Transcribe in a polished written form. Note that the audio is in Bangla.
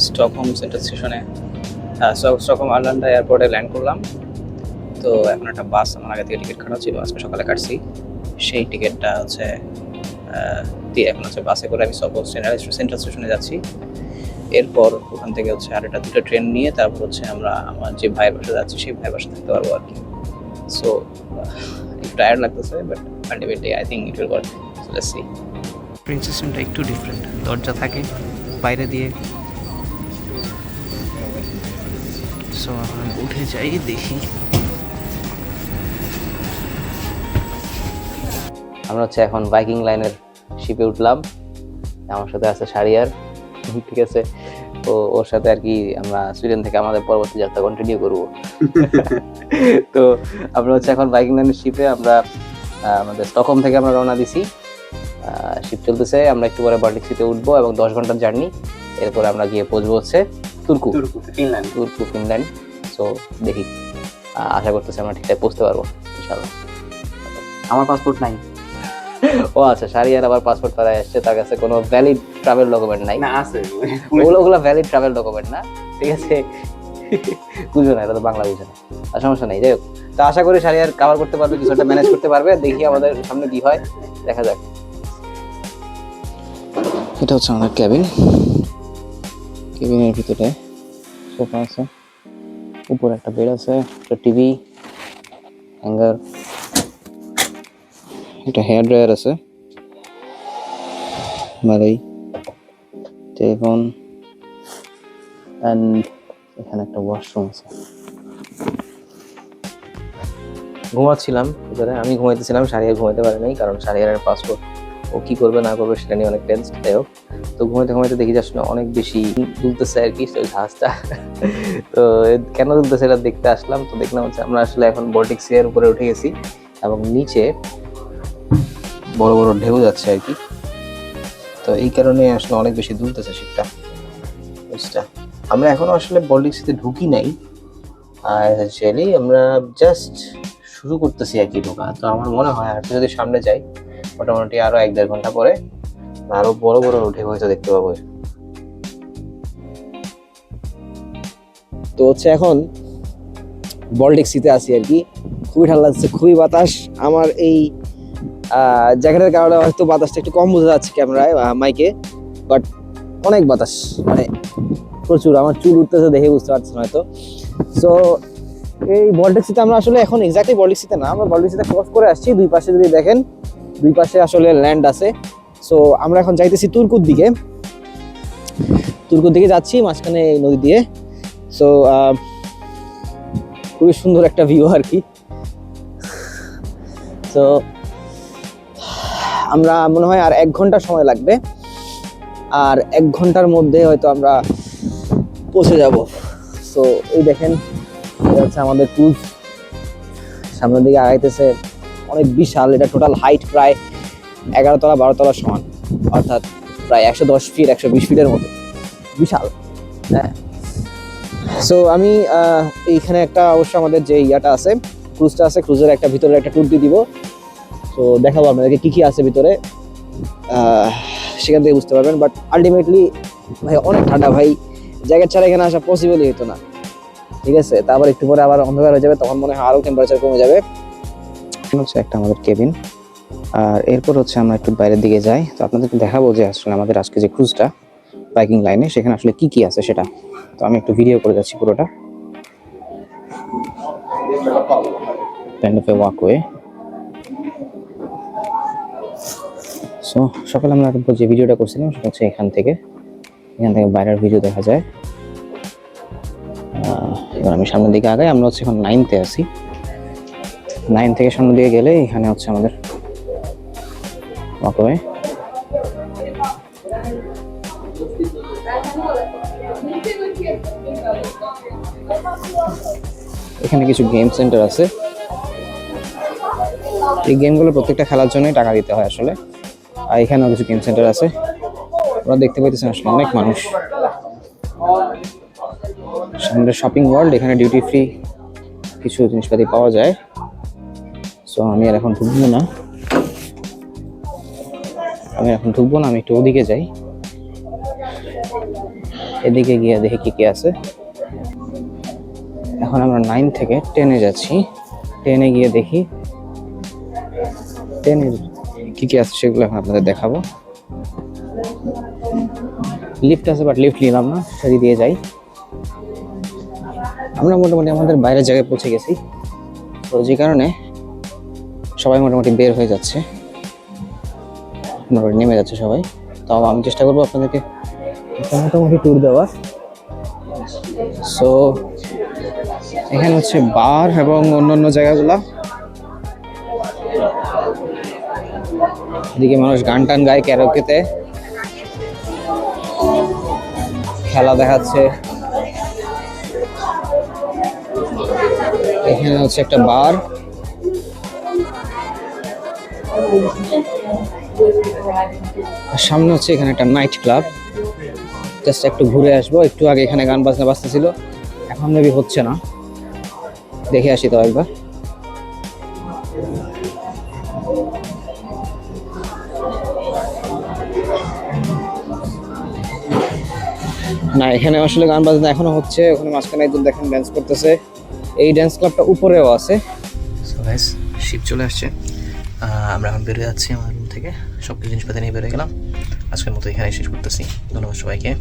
স্টকহোম সেন্ট্রাল স্টেশনে স্টকহোম আর্লান্ডা এয়ারপোর্টে ল্যান্ড করলাম। তো এখন একটা বাস আমার আগে থেকে টিকিট কাটা ছিল, আজকে সকালে কাটছি। সেই টিকিটটা হচ্ছে দিয়ে এখন হচ্ছে বাসে করে আমি স্টকহোম সেন্ট্রাল স্টেশনে যাচ্ছি। এরপর ওখান থেকে হচ্ছে আর একটা দুটো ট্রেন নিয়ে তারপর হচ্ছে আমরা আমার যে ভাইয়ের বাসা যাচ্ছি সেই ভাইয়ের বাসা থাকতে পারবো আর কি। সো একটু টায়ার্ড লাগতেছে, but ultimately I think it will work. So let's see. Train সিস্টেমটা একটু ডিফারেন্ট, দরজা থাকে বাইরে দিয়ে। সো আমি উঠে যাই, দেখি। আমরা হচ্ছে এখন বাইকিং লাইনের শিপে উঠলাম। আমার সাথে আছে শারিয়ার, ঠিক আছে। তো ওর সাথে আর কি আমরা সুইডেন থেকে আমাদের পরবর্তী যাত্রা কন্টিনিউ করবো। তো আমরা হচ্ছে এখন বাইকিং লাইনের শিপে আমরা আমাদের স্টকহোম থেকে আমরা রওনা দিছি। শিপ চলতেছে, আমরা একটু পরে বাল্টিক সিতে উঠবো এবং 10 ঘন্টার জার্নি। এরপরে আমরা গিয়ে পৌঁছবো হচ্ছে তুর্কু ফিনল্যান্ড। সো দেখি, আশা করতেছি আমরা ঠিকঠাক পৌঁছতে পারবো ইনশাআল্লাহ। আমার পাসপোর্ট নাই। ও আচ্ছা, শারিয়ার আবার পাসপোর্ট তারাই আসছে, তার কাছে কোনো ভ্যালিড ট্রাভেল ডকুমেন্ট নাই। না আছে, ওগুলো ভ্যালিড ট্রাভেল ডকুমেন্ট না, ঠিক আছে। বুঝো না, এটা তো বাংলা বুঝে না, আর সমস্যা নেই। যাই হোক, তো আশা করি শারিয়ার কভার করতে পারবে, কিছুটা ম্যানেজ করতে পারবে। দেখি আমাদের সামনে কি হয়, দেখা যাক। এটা হচ্ছে আমাদের ক্যাবিন। ক্যাবিনের ভিতরে সোফা আছে, উপরে একটা বেড আছে, একটা টিভি, হ্যাঙ্গার, একটা হেয়ার ড্রায়ার আছে, ভালোই, টেলিফোন, অ্যান্ড এখানে একটা ওয়াশরুম আছে। ঘুমাচ্ছিলাম ভিতরে, আমি ঘুমাইতেছিলাম, শারিয়ার ঘুমাইতে পারে নাই, কারণ শারিয়ারের পাসপোর্ট ও কি করবে না করবে সেটা নিয়ে অনেক টেনশন। যাই হোক, তো ঘুমাইতে ঘুমাইতে দেখি যে আসলে অনেক বেশি দুলতেছে আর কি জাহাজটা। তো কেন দুলতেছে এটা দেখতে আসলাম। তো দেখলাম হচ্ছে আমরা আসলে এখন বল্টিক সি এর উপরে উঠে গেছি এবং নিচে বড় বড় ঢেউ যাচ্ছে আর কি। তো এই কারণে আসলে অনেক বেশি দুলতেছে শিপটা। আমরা এখনো আসলে বল্টিক সিতে ঢুকি নাই, আর অ্যাকচুয়ালি আমরা জাস্ট শুরু করতেছি আর কি ঢোকা। তো আমার মনে হয় আর যদি সামনে যাই, মোটামুটি আরো 1-1.5 ঘন্টা পরে আরো বড় বড় ঢেউ হয়তো দেখতে পাবো। তো হচ্ছে এখন বল্টিক সিতে আছি আর কি। খুবই ঠান্ডা লাগছে, খুবই বাতাস। আমার এই জ্যাকেটের কারণে হয়তো বাতাসটা একটু কম বোঝা যাচ্ছে ক্যামেরায় মাইকে, বাট অনেক বাতাস, মানে প্রচুর। আমার চুল উঠতেছে দেখে বুঝতে পারছেন হয়তো। সো এই বল্টিক সিতে আমরা আসলে এখন এক্স্যাক্টলি বল্টিক সিতে না, আমরা বল্টিক সিতে ক্রস করে আসছি। দুই পাশে যদি দেখেন, দুই পাশে আসলে ল্যান্ড আছে। সো আমরা এখন যাইতেছি তুর্কুর দিকে, যাচ্ছি মাঝখানে এই নদী দিয়ে। সো খুবই সুন্দর একটা ভিউ আর কি। তো আমরা মনে হয় আর 1 ঘন্টা সময় লাগবে, আর 1 ঘন্টার মধ্যে হয়তো আমরা পৌঁছে যাব। সো এই দেখেন, এটা হচ্ছে আমাদের ক্রুজ, সামনের দিকে আগাইতেছে। অনেক বিশাল, এটা টোটাল হাইট প্রায় 11 তলা 12 তলার সমান, অর্থাৎ প্রায় 110 ফিট 120 ফিটের মতো, বিশাল। হ্যাঁ, সো আমি এইখানে একটা অবশ্য আমাদের যে ইয়াটা আছে, ক্রুজটা আছে, ক্রুজের একটা ভিতরে একটা ট্যুর দিয়ে দিব। তো দেখাবো আপনাদেরকে কি কি আছে ভিতরে, সেখান থেকে বুঝতে পারবেন। বাট আলটিমেটলি ভাই অনেক ঠান্ডা ভাই, জ্যাকেট ছাড়া এখানে আসা পসিবলই হতো না, ঠিক আছে। তারপর একটু পরে আবার অন্ধকার হয়ে যাবে, তখন মনে হয় আরও টেম্পারেচার কমে যাবে। হচ্ছে একটা আমাদের কেবিন, আর এরপর হচ্ছে আমরা একটু বাইরের দিকে যাই। তো আপনাদেরকে দেখাবো যে আসলে আমাদের আজকে যে ক্রুজটা বাইকিং লাইনে, সেখানে আসলে কি কি আছে সেটা। তো আমি একটু ভিডিও করে যাচ্ছি পুরোটা। Kind of A walkway. So সকালে আমরা যে ভিডিওটা করছিলাম সেটা হচ্ছে এখান থেকে বাইরের ভিডিও দেখা যায়। এবার আমি সামনের দিকে আগাই। আমরা হচ্ছে এখন 9তে আছি। 9 থেকে সামনের দিকে গেলে এখানে হচ্ছে আমাদের ওয়াকওয়ে। এখানে কিছু গেম সেন্টার আছে। এই গেমগুলো প্রত্যেকটা খেলার জন্যই টাকা দিতে হয় আসলে। আর এখানেও কিছু গেম সেন্টার আছে, ওরা দেখতে পাইতেছেন আসলে অনেক মানুষ। সামনে শপিং ওয়ার্ল্ড, এখানে ডিউটি ফ্রি কিছু জিনিসপাতি পাওয়া যায়। সো আমি আর এখন ঢুকবো না, আমি একটু ওদিকে যাই। এদিকে গিয়ে দেখি কি কি আছে। এখন আমরা 9 থেকে 10-এ যাচ্ছি। 10-এ গিয়ে দেখি 10-এর কি কি আছে সেগুলো এখন আপনাদের দেখাবো। লিফট আছে, বাট লিফট নিলাম না, সিঁড়ি দিয়ে যাই। আমরা মোটামুটি আমাদের বাইরের জায়গায় পৌঁছে গেছি, তো যে কারণে সবাই মোটামুটি বের হয়ে যাচ্ছে, মোটামুটি নেমে যাচ্ছে সবাই। তো আমি চেষ্টা করবো আপনাদেরকে একটা মোটামুটি ট্যুর দেওয়ার। সো এখানে হচ্ছে বার এবং অন্যান্য জায়গাগুলা। এদিকে মানুষ গান টান গায়, ক্যারোকেতে খেলা দেখাচ্ছে। এখানে হচ্ছে একটা বার, আর সামনে হচ্ছে এখানে একটা নাইট ক্লাব। জাস্ট একটু ঘুরে আসবো। একটু আগে এখানে গান বাজনা বাজতেছিল, এখন মেবি হচ্ছে না, দেখে আসি তো একবার। না, এখানে আসলে গান বাজনা এখনো হচ্ছে। ওখানে মাঝখানে একজন দেখেন ড্যান্স করতেছে। এই ড্যান্স ক্লাবটা উপরেও আছে। সো গাইস, শিপ চলে আসছে। আমরা এখন বেরোয় যাচ্ছি আমার রুম থেকে। সব কিছু জিনিসপাতি নিয়ে বেরোয় গেলাম। আজকের মতো এখানে শেষ করতেছি। ধন্যবাদ সবাইকে।